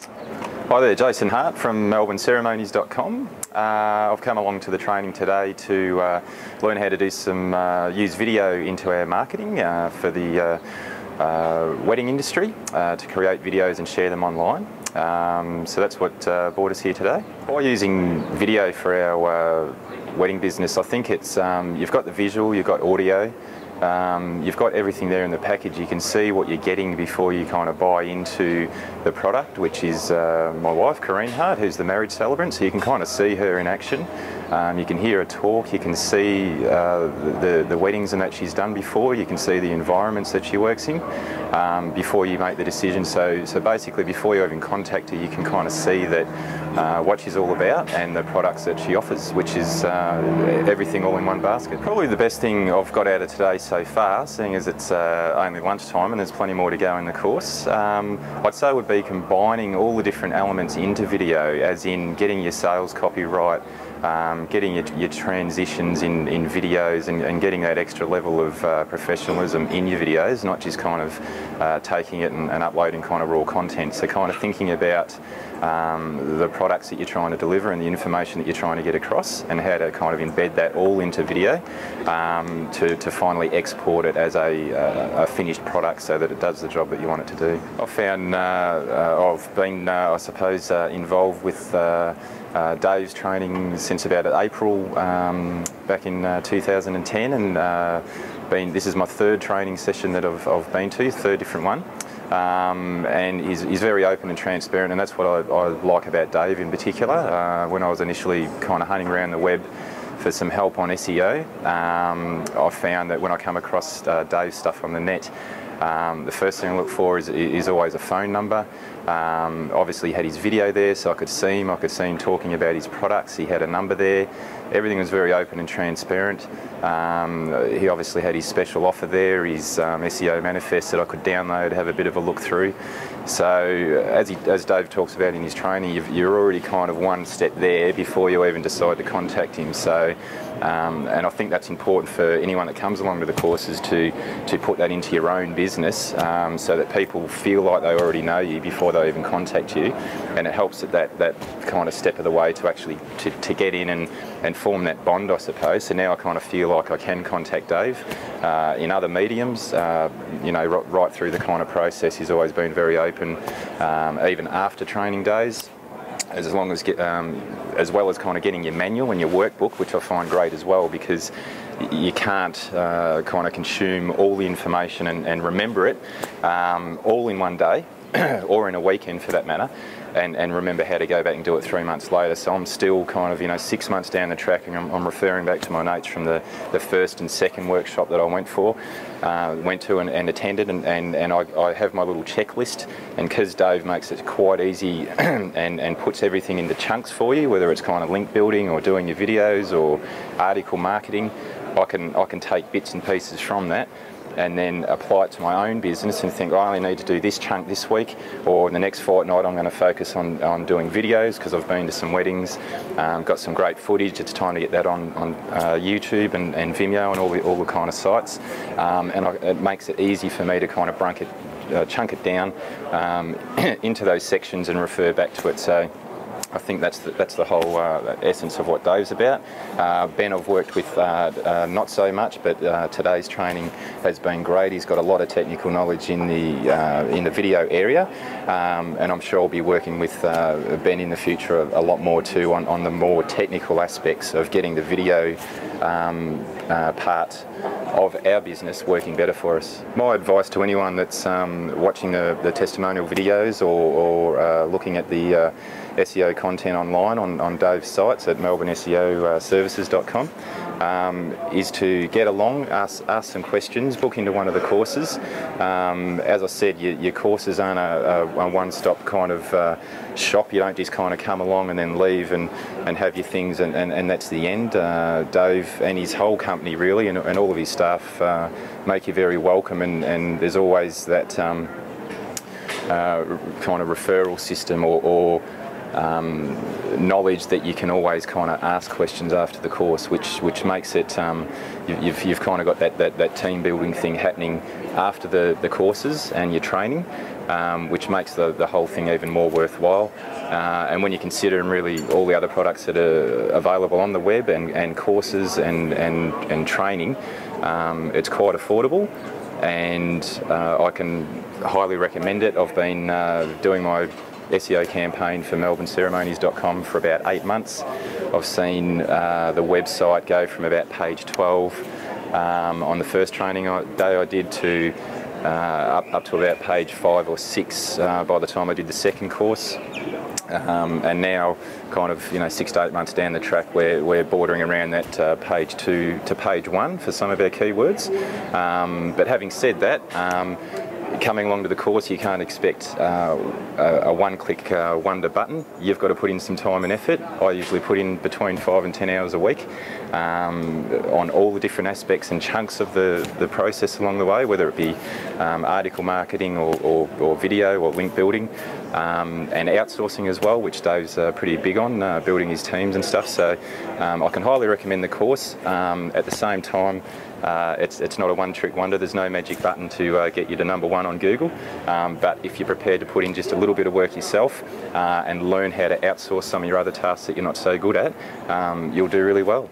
Hi there, Jason Hart from melbourneceremonies.com. I've come along to the training today to learn how to do some use video into our marketing for the wedding industry, to create videos and share them online. So that's what brought us here today. By using video for our wedding business, I think it's you've got the visual, you've got audio, you've got everything there in the package. You can see what you're getting before you kind of buy into the product, which is my wife, Corrine Hart, who's the marriage celebrant, so you can kind of see her in action. You can hear her talk, you can see the weddings and that she's done before, you can see the environments that she works in before you make the decision. So basically before you even contact her, you can kind of see that what she's all about and the products that she offers, which is everything all in one basket. Probably the best thing I've got out of today so far, seeing as it's only lunchtime and there's plenty more to go in the course, I'd say would be combining all the different elements into video, as in getting your sales copy right, getting your transitions in videos and getting that extra level of professionalism in your videos, not just kind of taking it and uploading kind of raw content. So kind of thinking about the products that you're trying to deliver and the information that you're trying to get across, and how to kind of embed that all into video to finally export it as a finished product so that it does the job that you want it to do. I've found I've been I suppose involved with Dave's training since about April back in 2010, and this is my third training session that I've been to, third different one. And he's very open and transparent, and that's what I like about Dave in particular. When I was initially kind of hunting around the web for some help on SEO, I found that when I come across Dave's stuff on the net, the first thing I look for is always a phone number. Obviously he had his video there, so I could see him talking about his products. He had a number there. Everything was very open and transparent. He obviously had his special offer there, his SEO manifest that I could download, have a bit of a look through. So as Dave talks about in his training, you're already kind of one step there before you even decide to contact him. So, and I think that's important for anyone that comes along to the courses to put that into your own business, so that people feel like they already know you before they even contact you, and it helps at that kind of step of the way to actually to get in and form that bond, I suppose. So now I kind of feel like I can contact Dave in other mediums. You know, right through the kind of process, he's always been very open, even after training days. As well as kind of getting your manual and your workbook, which I find great as well, because you can't kind of consume all the information and remember it all in one day or in a weekend for that matter, and remember how to go back and do it 3 months later. So I'm still kind of 6 months down the track, and I'm referring back to my notes from the first and second workshop that I went to and attended, and I have my little checklist, and because Dave makes it quite easy and puts everything into chunks for you, whether it's kind of link building or doing your videos or article marketing, I can take bits and pieces from that and then apply it to my own business and think, I only need to do this chunk this week, or the next fortnight I'm going to focus on doing videos because I've been to some weddings, got some great footage. It's time to get that on YouTube and Vimeo and all the kind of sites, it makes it easy for me to kind of chunk it down into those sections and refer back to it. So I think that's the whole essence of what Dave's about. Ben I've worked with not so much, but today's training has been great. He's got a lot of technical knowledge in the video area, and I'm sure I'll be working with Ben in the future a lot more too on the more technical aspects of getting the video part of our business working better for us. My advice to anyone that's watching the testimonial videos or looking at the SEO content online on Dave's sites at melbourneseoservices.com is to get along, ask some questions, book into one of the courses. As I said, your courses aren't a one-stop kind of shop. You don't just kind of come along and then leave and have your things and that's the end. Dave and his whole company really, and all of his staff make you very welcome, and there's always that kind of referral system or knowledge that you can always kind of ask questions after the course, which makes it, you've kind of got that team building thing happening after the courses and your training, which makes the whole thing even more worthwhile. And when you consider really all the other products that are available on the web and courses and training, it's quite affordable, and I can highly recommend it. I've been doing my SEO campaign for melbourneceremonies.com for about 8 months. I've seen the website go from about page 12 on the first training day I did to up to about page 5 or 6 by the time I did the second course. And now, kind of 6 to 8 months down the track, we're bordering around that page 2 to page 1 for some of our keywords. But having said that, coming along to the course, you can't expect a one-click wonder button. You've got to put in some time and effort. I usually put in between 5 and 10 hours a week on all the different aspects and chunks of the process along the way, whether it be article marketing or video or link building, and outsourcing as well, which Dave's pretty big on, building his teams and stuff. So I can highly recommend the course. At the same time, it's not a one-trick wonder. There's no magic button to get you to #1 on Google, but if you're prepared to put in just a little bit of work yourself and learn how to outsource some of your other tasks that you're not so good at, you'll do really well.